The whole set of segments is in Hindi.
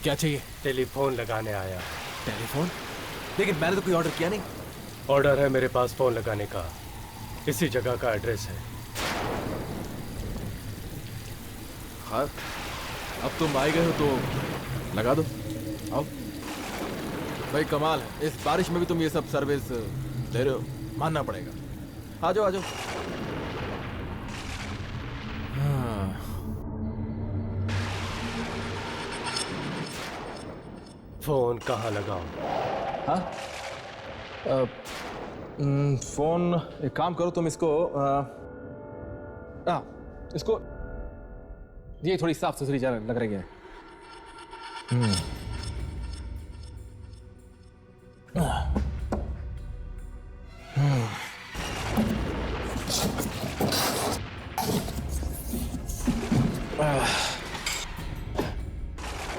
क्या चाहिए? टेलीफोन लगाने आया। टेलीफोन? लेकिन मैंने तो कोई ऑर्डर किया नहीं। ऑर्डर है मेरे पास फोन लगाने का, इसी जगह का एड्रेस है। हाँ, अब तुम आ गए हो तो लगा दो। आओ भाई, कमाल है, इस बारिश में भी तुम ये सब सर्विस दे रहे हो, मानना पड़ेगा। आ जाओ आ जाओ। हाँ। फोन कहाँ लगाऊं? हाँ? फोन एक काम करो, तुम इसको इसको ये थोड़ी साफ सुथरी जगह लग रही है।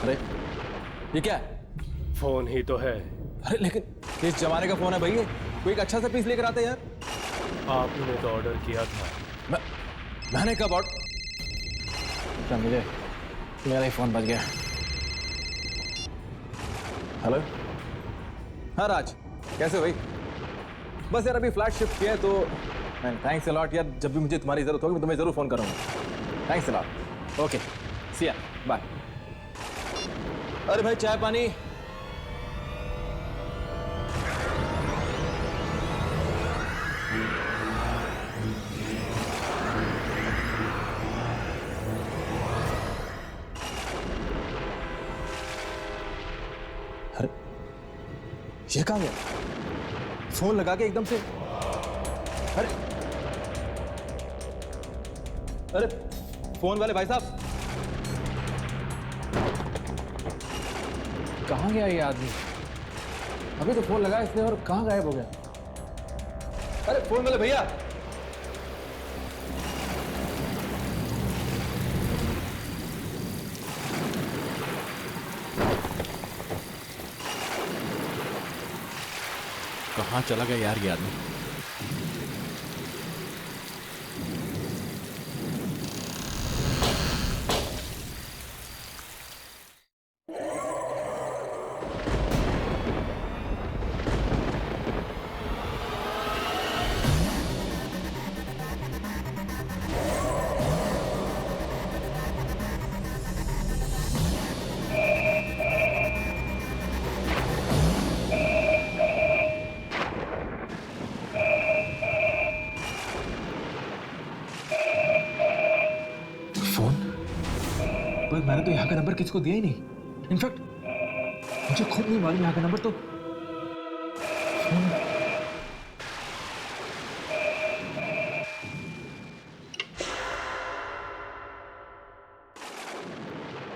अरे ये क्या है? फोन ही तो है। अरे लेकिन किस जमाने का फोन है भाई ये? कोई एक अच्छा सा पीस लेकर आते यार। आप ही ने तो ऑर्डर किया था। मैंने कब ऑर्डर? मुझे मेरा ही फोन बज गया। हेलो, हाँ राज, कैसे हो भाई? बस यार अभी फ्लैट शिफ्ट किया है तो थैंक्स अ लॉट यार, जब भी मुझे तुम्हारी जरूरत होगी मैं तुम्हें जरूर फोन करूंगा। Thanks a lot. ओके, सी या, बाय। अरे भाई चाय पानी? अरे ये कहाँ गया? फोन लगा के एकदम से। अरे अरे फोन वाले भाई साहब, कहाँ गया ये आदमी? अभी तो फोन लगाया इसने और कहाँ गायब हो गया? अरे फोन वाले भैया, कहाँ चला गया यार ये आदमी? पर मैंने तो यहाँ का नंबर किसी को दिया ही नहीं। इनफैक्ट मुझे खुद नहीं मालूम यहाँ का नंबर तो।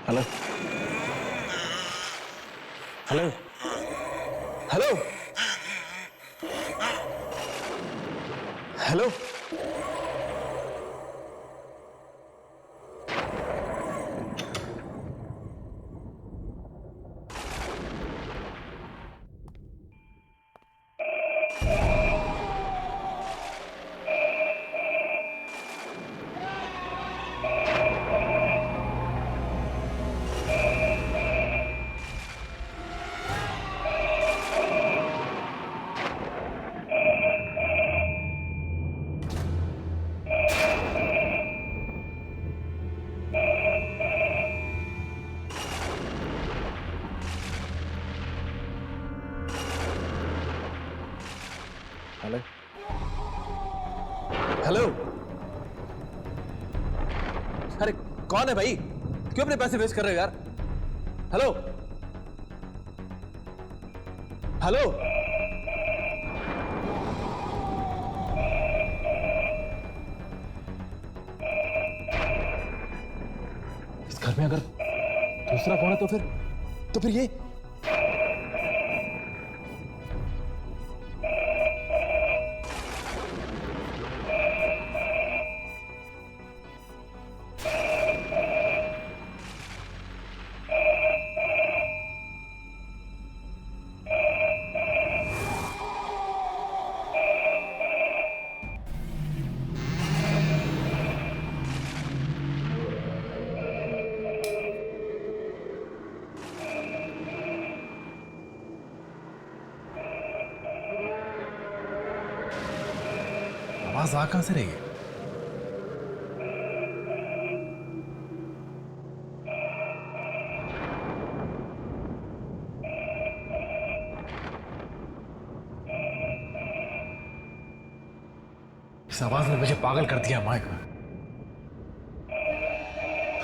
Hello hello hello hello. Hello hello. अरे कौन है भाई? क्यों अपने पैसे वेस्ट कर रहे हो यार? Hello hello. इस घर में अगर दूसरा फोन है तो फिर ये। आवाज आ कहां से रही है? इस आवाज ने मुझे पागल कर दिया माइक।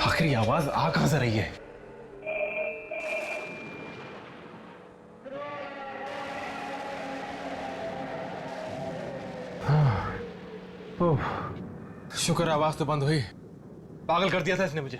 आखिर ये आवाज आ कहां से रही है? ओह, शुक्र है आवाज तो बंद हुई। पागल कर दिया था इसने मुझे।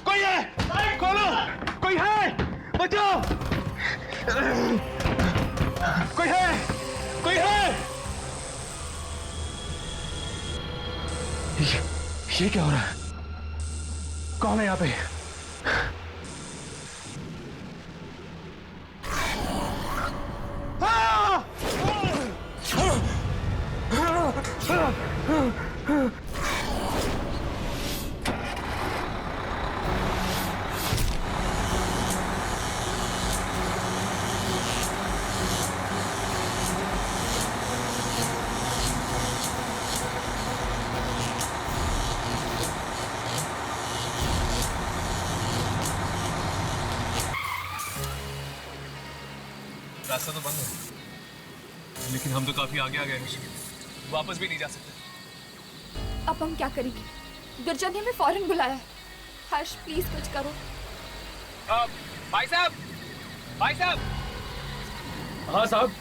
कोई है? खोलो! कोई है? बचाओ! कोई है? कोई है? ये क्या हो रहा है? कौन है यहाँ पे? रास्ता तो बंद है, लेकिन हम तो काफी आगे आ गए हैं। वापस भी नहीं जा सकते। अब हम क्या करेंगे? दुर्जन ने हमें फौरन बुलाया है। हर्ष प्लीज कुछ करो। भाई साहब! भाई साहब! हाँ साहब।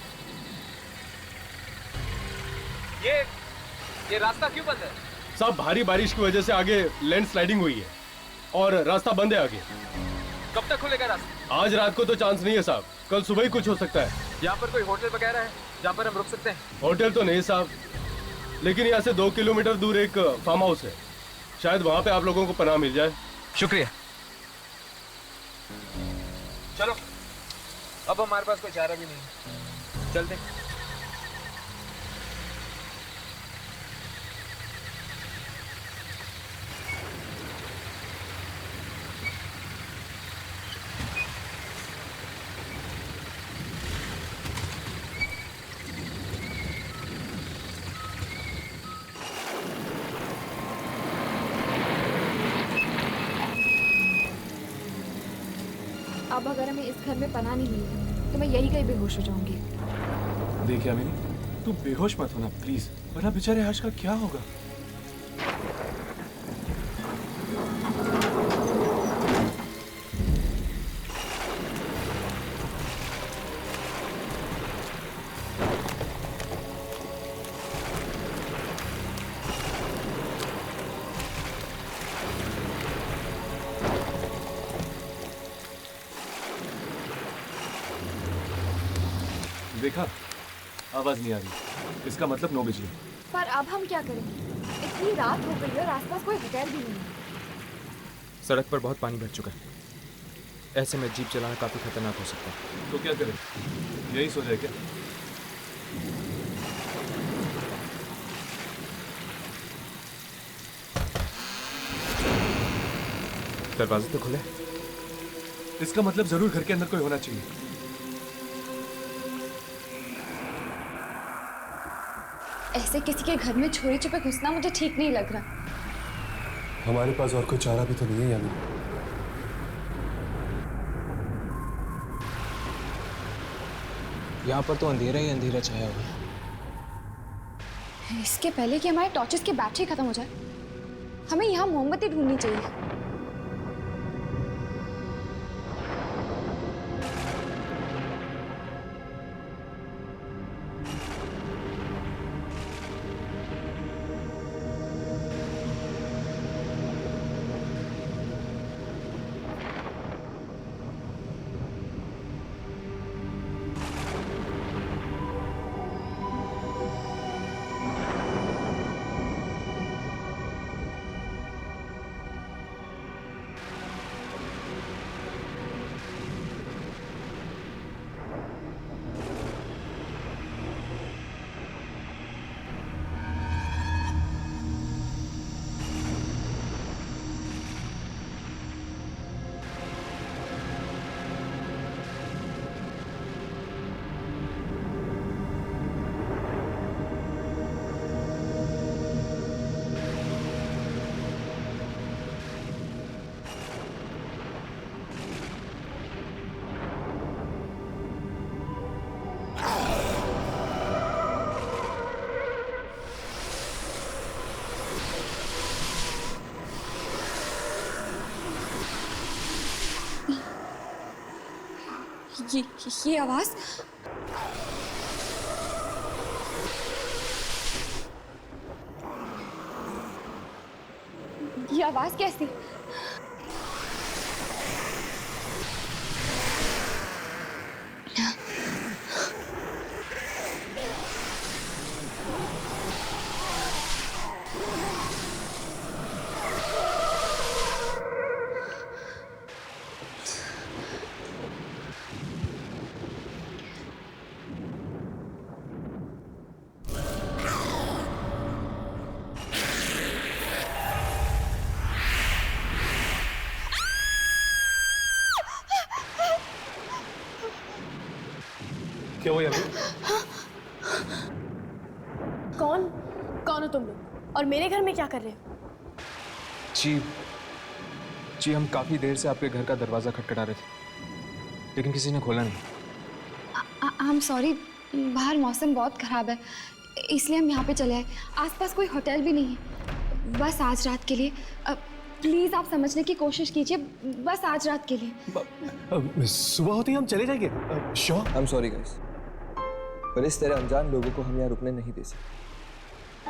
ये रास्ता क्यों बंद है? साहब भारी बारिश की वजह से आगे लैंड स्लाइडिंग हुई है और रास्ता बंद है आगे। कब तक खुलेगा रास्ता? आज रात को तो चांस नहीं है साहब, कल सुबह ही कुछ हो सकता है। यहाँ पर कोई होटल वगैरह है जहाँ पर हम रुक सकते हैं? होटल तो नहीं साहब, लेकिन यहाँ से 2 किलोमीटर दूर एक फार्म हाउस है, शायद वहाँ पे आप लोगों को पनाह मिल जाए। शुक्रिया। चलो, अब हमारे पास कोई चारा भी नहीं, चलते। अब अगर हमें इस घर में पनाह नहीं मिली तो मैं यही कहीं बेहोश हो जाऊंगी। देखिए अमीरी, तू बेहोश मत होना प्लीज, वरना बेचारे हर्ष का क्या होगा? देखा, आवाज नहीं आ रही, इसका मतलब 9 बजे। पर अब हम क्या करें? इतनी रात हो गई है और आसपास कोई होटल भी नहीं है। सड़क पर बहुत पानी भर चुका है। ऐसे में जीप चलाना काफी खतरनाक हो सकता है। तो क्या करें? यही सो जाए क्या? दरवाजे तो खुले। इसका मतलब जरूर घर के अंदर कोई होना चाहिए। ऐसे किसी के घर में चोरी छुपे घुसना मुझे ठीक नहीं लग रहा। हमारे पास और कोई चारा भी तो नहीं है यानी। यहाँ पर तो अंधेरा ही अंधेरा छाया हुआ है। इसके पहले कि हमारे टॉर्चेस की बैटरी खत्म हो जाए, हमें यहाँ मोमबत्ती ढूंढनी चाहिए। ये आवाज कैसी? क्या हुआ अभी? कौन हो तुम लोग और मेरे घर में क्या कर रहे हो? जी हम काफी देर से आपके घर का दरवाजा खटखटा रहे थे, लेकिन किसी ने खोला नहीं। आई एम सॉरी, बाहर मौसम बहुत खराब है, इसलिए हम यहाँ पे चले आए। आसपास कोई होटल भी नहीं है। बस आज रात के लिए प्लीज आप समझने की कोशिश कीजिए, बस आज रात के लिए। सुबह होते ही हम चले जाएंगे। Sure? I am sorry guys, पर इस तरह अनजान लोगों को हम यहाँ रुकने नहीं दे सकते।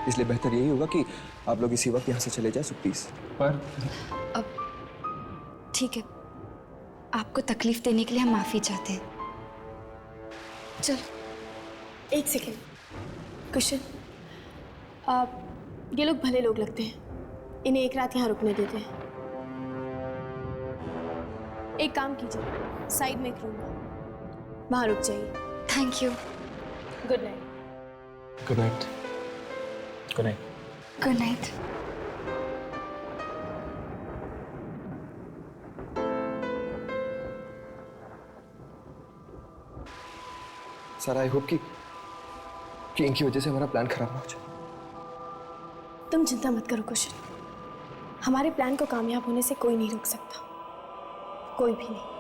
इसलिए बेहतर यही होगा कि आप लोग इसी वक्त यहाँ से चले जाए। So please. पर ठीक है, आपको तकलीफ देने के लिए हम माफी चाहते हैं। चलो। एक सेकेंड कुशन, ये लोग भले लोग लगते हैं, इन्हें एक रात यहाँ रुकने देते हैं। एक काम कीजिए, साइड में एक रूम है, वहाँ रुक जाइए। Thank you. Good night. Good night. Good night. Good night. Sir I hope कि इनकी वजह से हमारा प्लान खराब ना हो जाए। तुम चिंता मत करो कुशन, हमारे प्लान को कामयाब होने से कोई नहीं रोक सकता, कोई भी नहीं।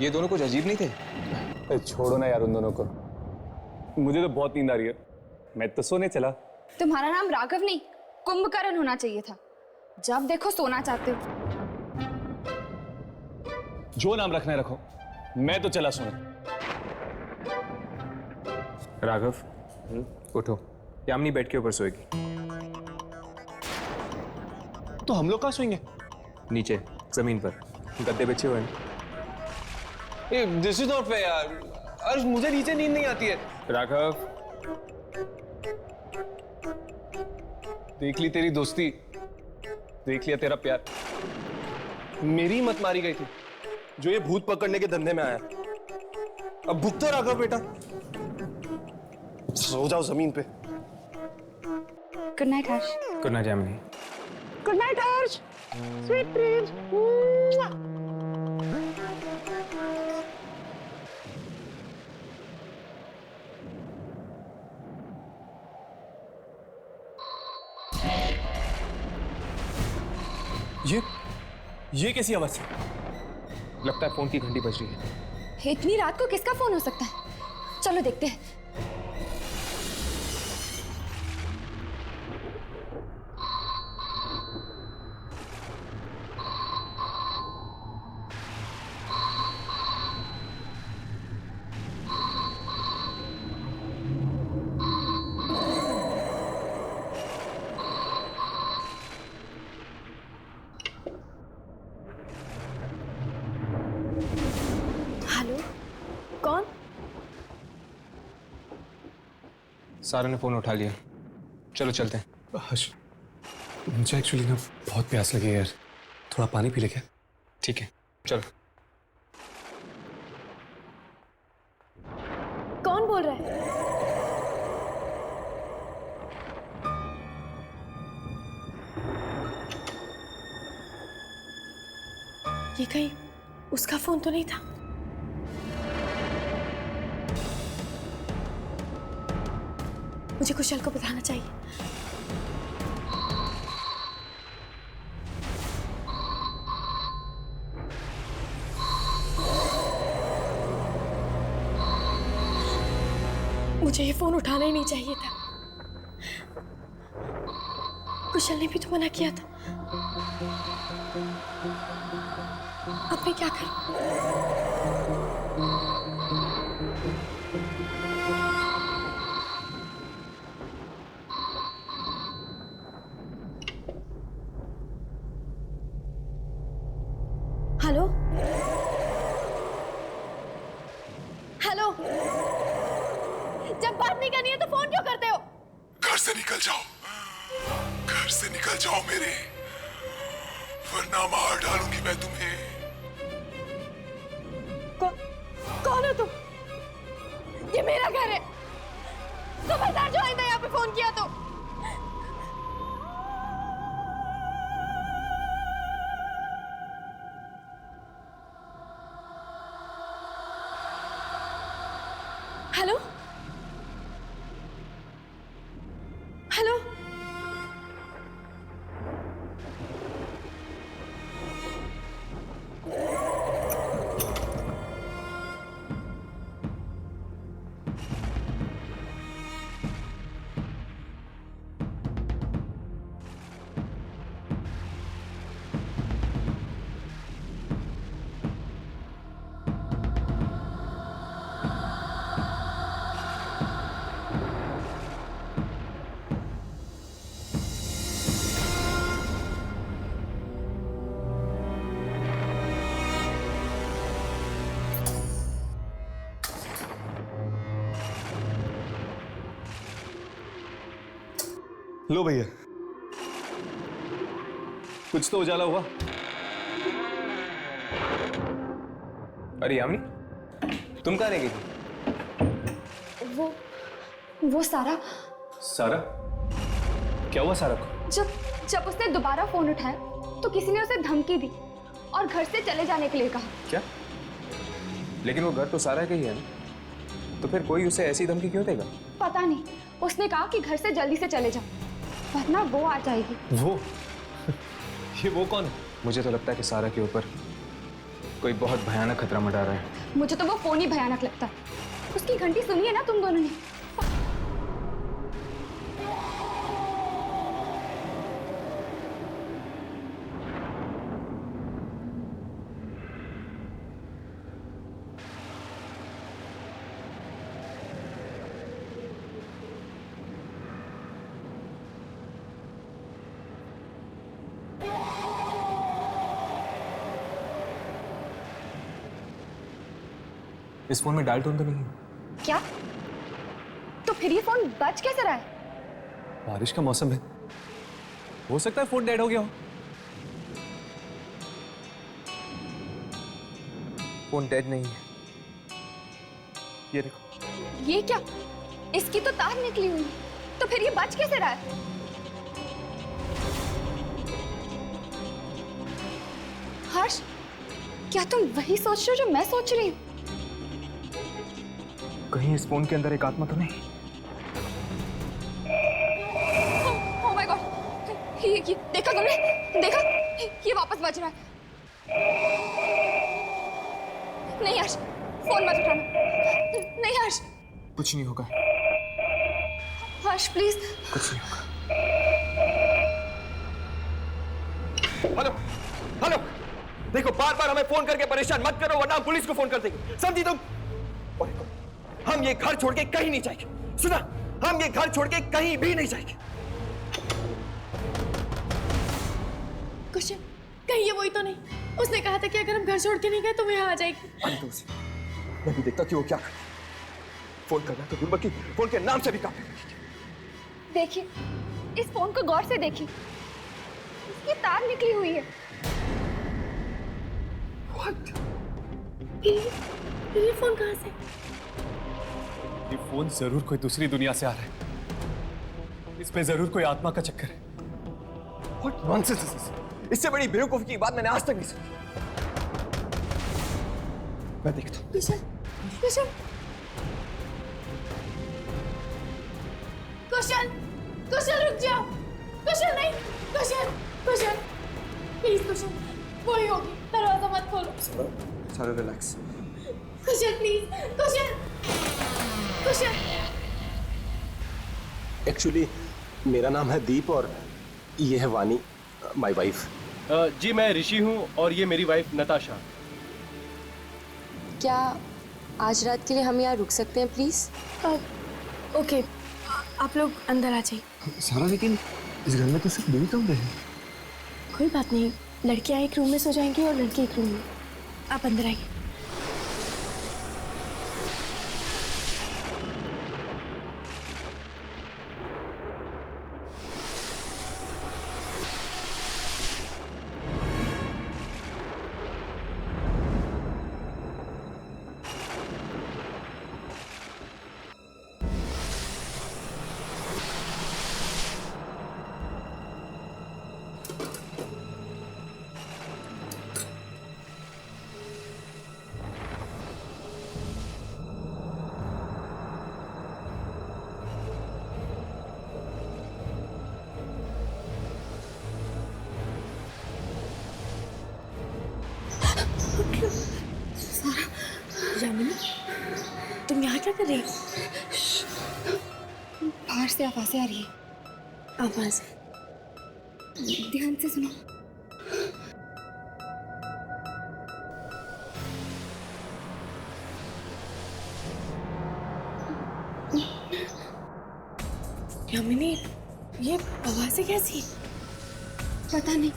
ये दोनों कुछ अजीब नहीं थे? अरे छोड़ो ना यार उन दोनों को, मुझे तो बहुत नींद आ रही है, मैं तो सोने चला। तुम्हारा नाम राघव नहीं कुंभकर्ण होना चाहिए था। जब देखो सोना चाहते हो। जो नाम रखना है रखो, मैं तो चला सोने। राघव, उठो। यामिनी बेड के ऊपर सोएगी। तो हम लोग कहाँ सोएंगे? नीचे जमीन पर गद्दे बिछे हुए हैं। दिस इज नॉट फेयर यार। अर्श, मुझे नीचे नींद नहीं आती है। राघव, देख ली तेरी दोस्ती, देख लिया तेरा प्यार। मेरी मत मारी गई थी जो ये भूत पकड़ने के धंधे में आया। अब भुगतो राघव बेटा, सो जाओ जमीन पे। Good night Harsh. Good night Yamini. Good night Harsh, sweet dreams. ये कैसी आवाज है? लगता है फोन की घंटी बज रही है। इतनी रात को किसका फोन हो सकता है? चलो देखते हैं। हेलो, कौन? सारा ने फोन उठा लिया। चलो चलते हैं। हर्ष, मुझे एक्चुअली ना बहुत प्यास लगी है यार, थोड़ा पानी पी ले क्या? ठीक है, चलो। कौन बोल रहा है? ये कहीं उसका फोन तो नहीं था? मुझे कुशल को बताना चाहिए। मुझे ये फोन उठाना ही नहीं चाहिए था। कुशल ने भी तो मना किया था। अब मैं क्या करूं? हेलो, हेलो, जब बात नहीं करनी है तो फोन क्यों करते हो? घर से निकल जाओ, घर से निकल जाओ मेरे, वरना मार डालूंगी मैं तुम्हें। कौन हो तुम? ये मेरा घर है। खबरदार जो आइंदा यहाँ पे फोन किया तो। हेलो, हेलो, लो भैया, कुछ तो उजाला हुआ। अरे यामिनी, तुम कहाँ रह गई थी? वो सारा सारा? क्या हुआ सारा को? जब उसने दोबारा फोन उठाया तो किसी ने उसे धमकी दी और घर से चले जाने के लिए कहा। क्या? लेकिन वो घर तो सारा का ही है ना, तो फिर कोई उसे ऐसी धमकी क्यों देगा? पता नहीं, उसने कहा कि घर से जल्दी से चले जाओ वरना वो आ जाएगी। वो ये वो कौन है? मुझे तो लगता है कि सारा के ऊपर कोई बहुत भयानक खतरा मंडरा रहा है। मुझे तो वो फोन ही भयानक लगता है। उसकी घंटी सुनी है ना तुम दोनों ने? इस फोन में डायल टोन तो नहीं है? क्या? तो फिर ये फोन बज कैसे रहा है? बारिश का मौसम है, हो सकता है फोन डेड हो गया हो। फोन डेड नहीं है, ये देखो। ये क्या? इसकी तो तार निकली हुई है। तो फिर ये बज कैसे रहा है? हर्ष, क्या तुम वही सोच रहे हो जो मैं सोच रही हूँ? कहीं इस फोन के अंदर एक आत्मा तो नहीं? ओह माय गॉड, ये देखा तुमने? देखा? ये वापस बज रहा है। नहीं हर्ष, फोन मत उठाना। नहीं हर्ष। कुछ नहीं होगा, हर्ष प्लीज। कुछ नहीं होगा। हेलो हेलो, देखो बार बार हमें फोन करके परेशान मत करो वरना हम पुलिस को फोन कर देंगे, समझी तुम? और देखो, हम ये घर छोड़ के कहीं नहीं जाएंगे, सुना? हम ये घर छोड़ के कहीं भी नहीं जाएंगे। कुशन, कहीं ये वही तो नहीं? उसने कहा था कि अगर हम घर छोड़ के नहीं गए तो वो यहाँ आ जाएगी। मैं भी देखता कि वो क्या करती है। फोन करना तो दूर, बल्कि फोन के नाम से भी काफी। देखिए, इस फोन को गौर से देखिए। इसकी तार निकली हुई है। What? फिर ये फोन कहाँ से? ये फोन जरूर कोई दूसरी दुनिया से आ रहा है। इसमें जरूर कोई आत्मा का चक्कर है। What nonsense is this? इससे बड़ी बेवकूफी की बात मैंने आज तक नहीं सुनी। मैं देखता हूँ। कुशन, कुशन, कुशन, कुशन रुक जाओ। कुशन नहीं, कुशन, कुशन, प्लीज कुशन, वही होगी, दरवाजा मत खोलो। सारा relax. Cushion please, cushion, cushion. Actually मेरा नाम है दीप और ये है वानी, माय वाइफ। जी मैं ऋषि हूँ और ये मेरी वाइफ नताशा। क्या आज रात के लिए हम यहाँ रुक सकते हैं प्लीज? ओके, आप लोग अंदर आ जाइए। सारा, लेकिन इस घर में तो सिर्फ दो ही कमरे हैं। कोई बात नहीं, लड़कियां एक रूम में सो जाएंगी और लड़के एक रूम में। आप अंदर आइए। यामिनी, तुम यहाँ क्या कर रही हो? बाहर से आवाजें आ रही है। आवाज? ध्यान से सुनो। यामिनी, ये आवाजें कैसी? पता नहीं,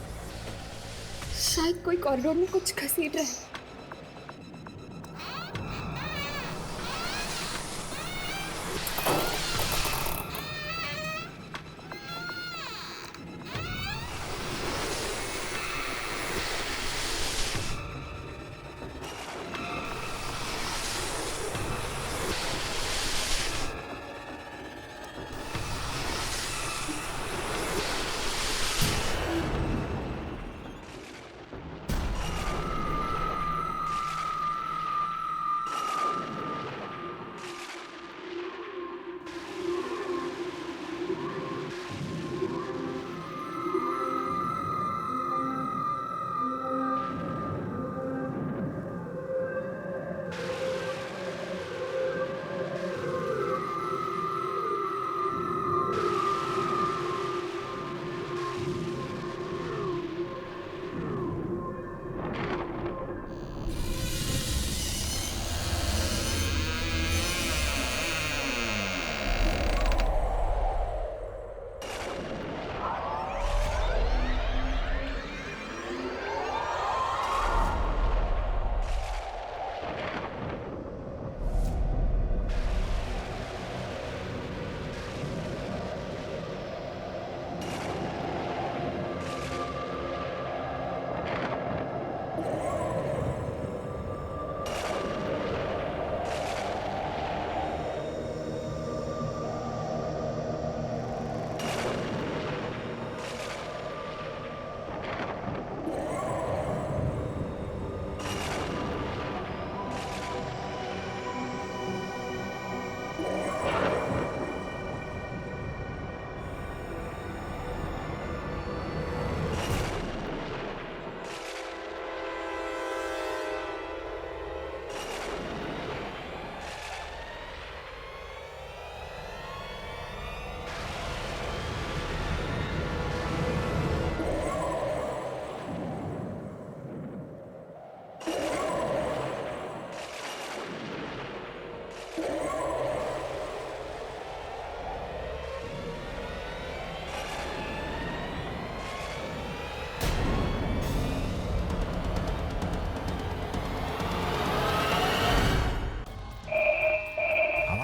शायद कोई कॉरिडोर में कुछ घसीट रहा है।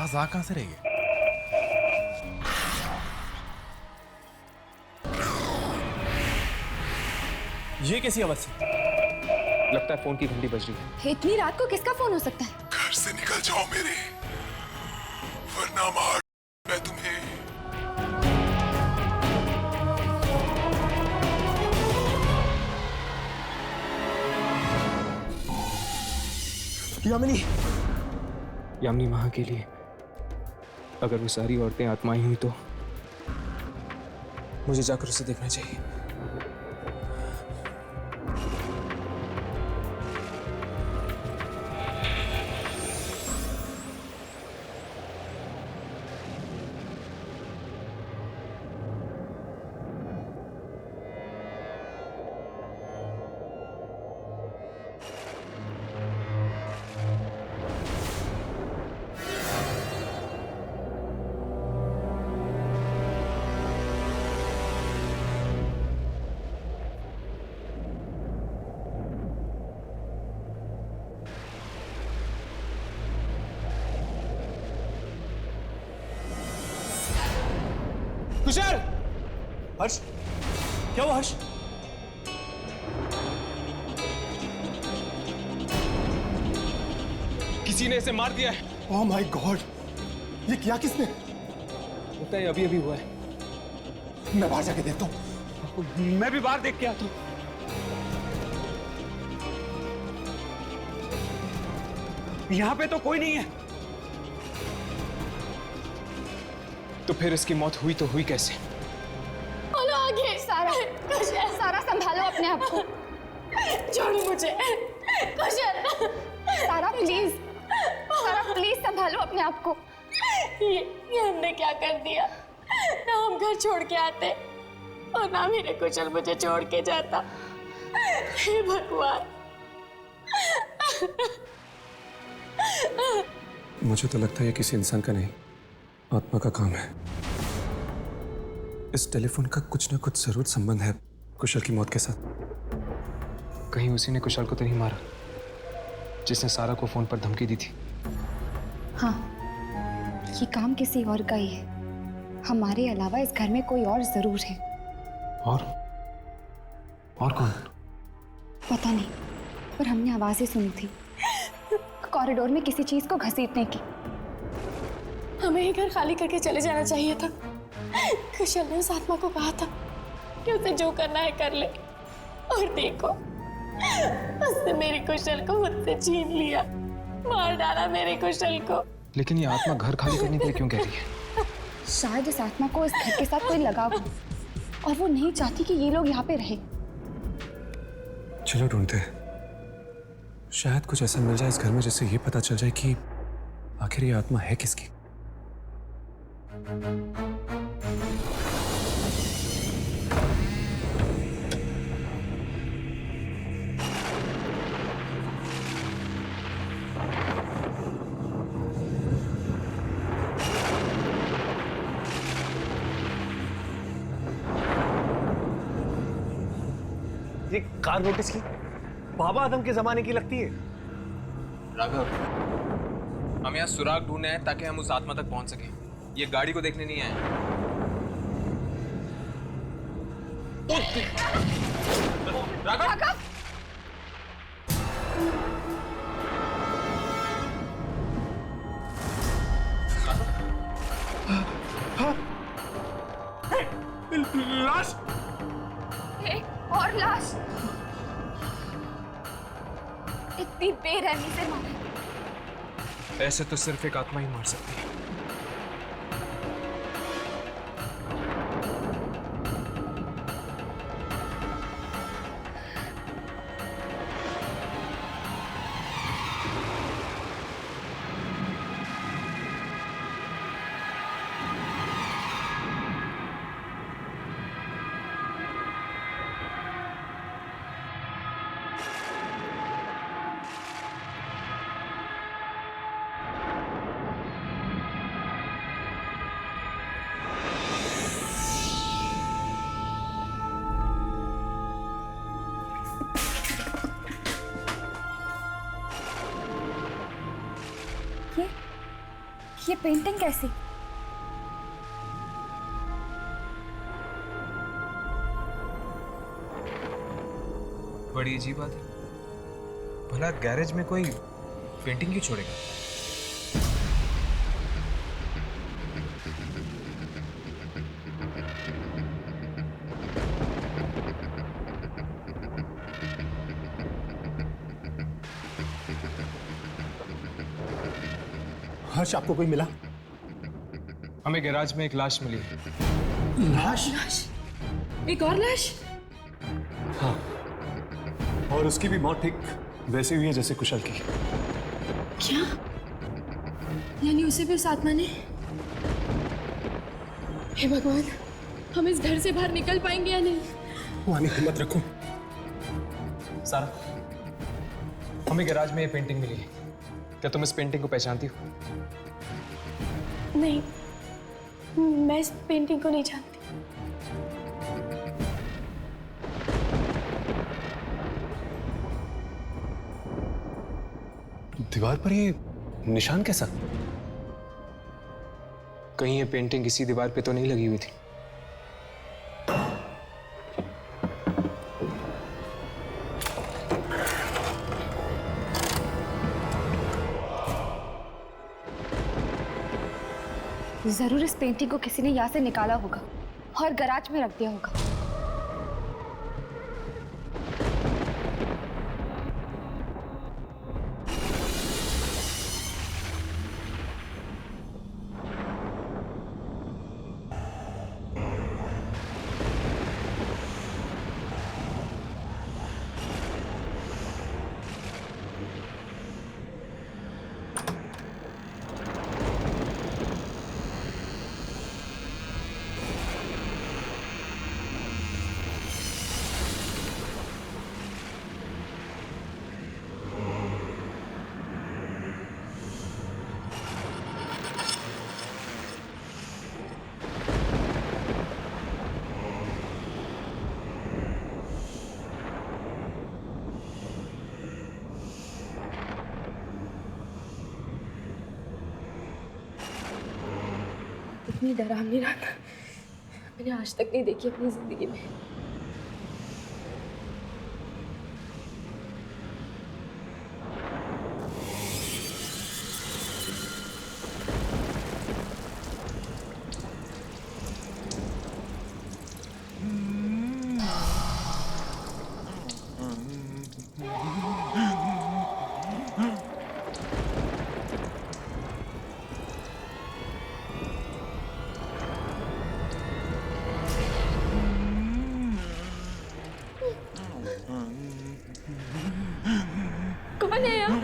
आवाज आ कहां से रही है? ये कैसी आवाज से? लगता है फोन की घंटी बज रही है। इतनी रात को किसका फोन हो सकता है? घर से निकल जाओ मेरे, वरना मार मैं तुम्हें। यामिनी, यामिनी वहां के लिए अगर वो सारी औरतें आत्माएं हुई तो मुझे जाकर उसे देखना चाहिए। कुशल! हर्ष, क्या हुआ हर्ष? किसी ने इसे मार दिया है। ओह माय गॉड, ये किया किसने? लगता है अभी अभी हुआ है। मैं बाहर जाके देखता हूँ। मैं भी बाहर देख के आता हूं। यहां पे तो कोई नहीं है। तो फिर इसकी मौत हुई तो हुई कैसे? बोलो आगे। सारा, सारा संभालो अपने आप को। छोड़ो मुझे कुशल। सारा प्लीज, सारा प्लीज संभालो अपने आप को। ये हमने क्या कर दिया? ना हम घर छोड़ के आते और ना मेरे कुशल मुझे छोड़ के जाता। हे भगवान। मुझे तो लगता है ये किसी इंसान का नहीं, आत्मा का काम है। इस टेलीफोन का कुछ ना कुछ जरूर संबंध है कुशल की मौत के साथ। कहीं उसी ने कुशल को तो नहीं मारा जिसने सारा को फोन पर धमकी दी थी? हाँ, ये काम किसी और का ही है। हमारे अलावा इस घर में कोई और जरूर है। और कौन? पता नहीं, पर हमने आवाजें सुनी थी कॉरिडोर में किसी चीज को घसीटने की। हमें ही घर खाली करके चले जाना चाहिए था। कुशल ने उस आत्मा को कहा था कि उसे जो करना है कर ले, और देखो उसने मेरे कुशल को मुझसे छीन लिया, मार डाला मेरे कुशल को। लेकिन ये आत्मा घर खाली करने के लिए क्यों कह रही है? शायद इस आत्मा को इस घर के साथ कोई लगाव हो और वो नहीं चाहती कि ये लोग यहाँ पे रहे। चलो ढूंढते हैं, शायद कुछ ऐसा मिल जाए इस घर में जिससे ये पता चल जाए कि आखिर ये आत्मा है किसकी। ये कार नोटिस की बाबा आदम के जमाने की लगती है। राघव, हम यहाँ सुराग ढूंढने हैं ताकि हम उस आत्मा तक पहुंच सकें। ये गाड़ी को देखने नहीं आए। राघव! लाश! एक और लाश। इतनी बेरहमी से मारा। ऐसे तो सिर्फ एक आत्मा ही मार सकती है। ये पेंटिंग कैसी? बड़ी अजीब बात है। भला गैरेज में कोई पेंटिंग क्यों छोड़ेगा? हर्ष, आपको कोई मिला? हमें गैराज में एक लाश मिली है। लाश? एक और लाश? हाँ, और उसकी भी मौत ठीक वैसी हुई है जैसे कुशल की। क्या? यानी उसे भी उस आत्मा ने? हे भगवान, हम इस घर से बाहर निकल पाएंगे या नहीं? वानी, हिम्मत रखो। सारा, हमें गैराज में ये पेंटिंग मिली है। क्या तुम इस पेंटिंग को पहचानती हो? नहीं, मैं इस पेंटिंग को नहीं जानती। दीवार पर ये निशान कैसा? कहीं ये पेंटिंग इसी दीवार पे तो नहीं लगी हुई थी? जरूर इस पेंटिंग को किसी ने यहाँ से निकाला होगा और गैराज में रख दिया होगा। इतनी डरावनी रात मैंने आज तक नहीं देखी अपनी जिंदगी में। कौन है यहाँ?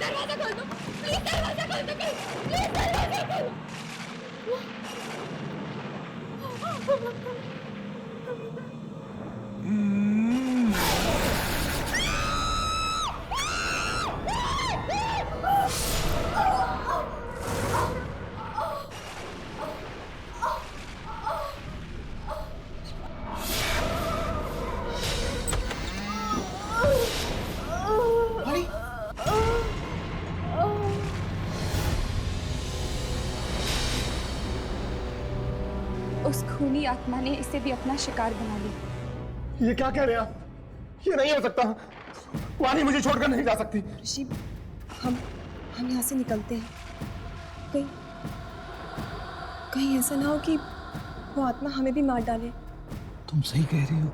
दरवाजा खोल दो, प्लीज दरवाजा खोल दो, प्लीज दरवाजा खोल दो। उस खूनी आत्मा ने इसे भी अपना शिकार बना लिया। ये क्या कह रहे हैं आप? ये नहीं हो सकता। वानी मुझे छोड़कर नहीं जा सकती। ऋषि, हम यहाँ से निकलते हैं। कहीं कहीं ऐसा ना हो कि वो आत्मा हमें भी मार डाले। तुम सही कह रही हो।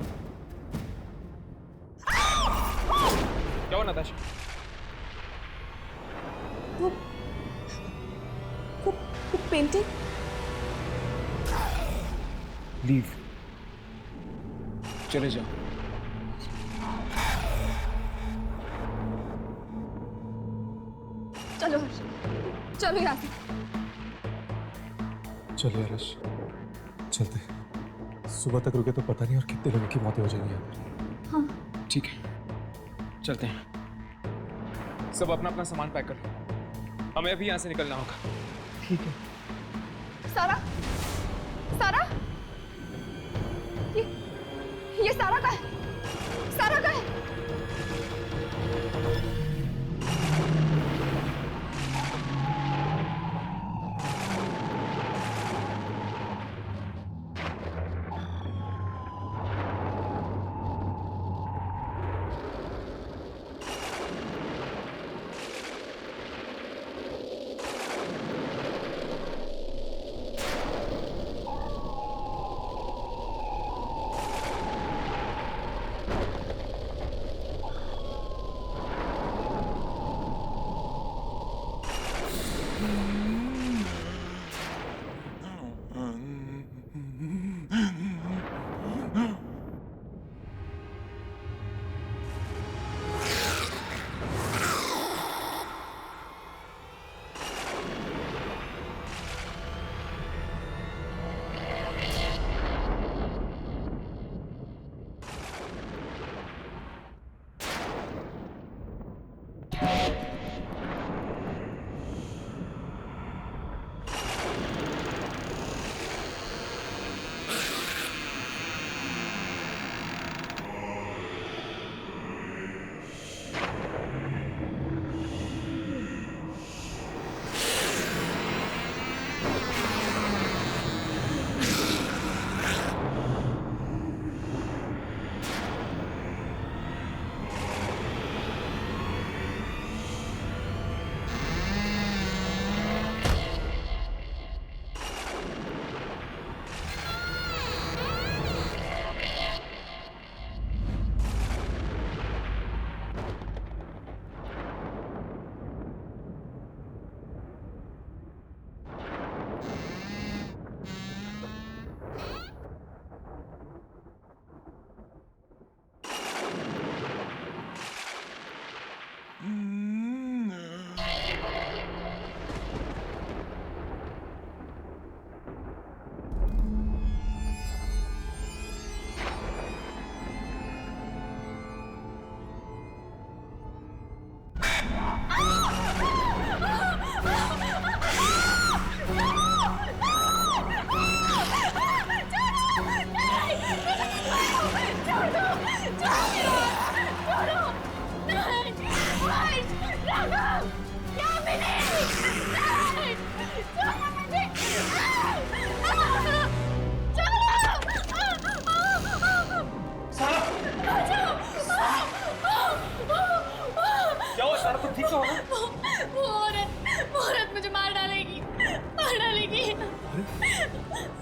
क्या हुआ नताशा? वो पेंटिंग। लीव, चले जाओ। चलो हर्ष, चलो यहाँ से। चलिए हर्ष, चलते। सुबह तक रुके तो पता नहीं और कितने लोगों की मौतें हो जाएंगी यहाँ पर। हाँ ठीक है, चलते हैं। सब अपना अपना सामान पैक कर लो, हमें अभी यहाँ से निकलना होगा। ठीक है। सारा, सारा, ये सारा का है, सारा का है।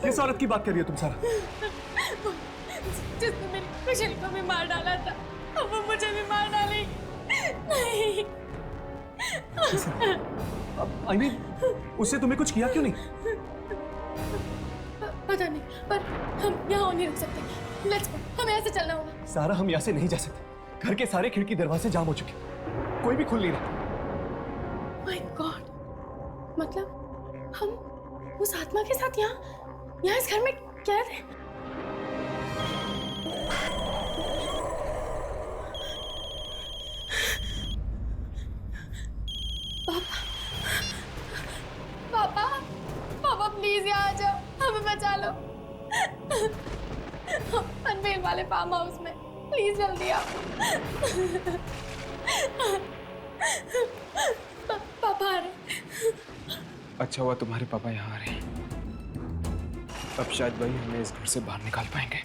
किस औरत की बात कर रही हो तुम सारा? जिसने मेरी कुशल को भी मार डाला था, अब वो मुझे भी मार डालेगी। नहीं। I mean, उससे तुम्हें कुछ किया क्यों नहीं? पता नहीं, पर हम यहाँ नहीं रुक सकते। Let's go, हमें ऐसे चलना होगा। सारा, हम यहाँ से नहीं जा सकते। घर के सारे खिड़की दरवाजे जाम हो चुके, कोई भी खुल नहीं रहा। My God, मतलब हम उस आत्मा के साथ यहाँ इस घर में क्या रे? पापा पापा प्लीज यहाँ आ जाओ, हमें बचा लो। पनवेल वाले फार्म हाउस में, प्लीज जल्दी आओ। पापा आ रहे। अच्छा हुआ तुम्हारे पापा यहाँ आ रहे हैं। अब शायद वही हमें इस घर से बाहर निकाल पाएंगे।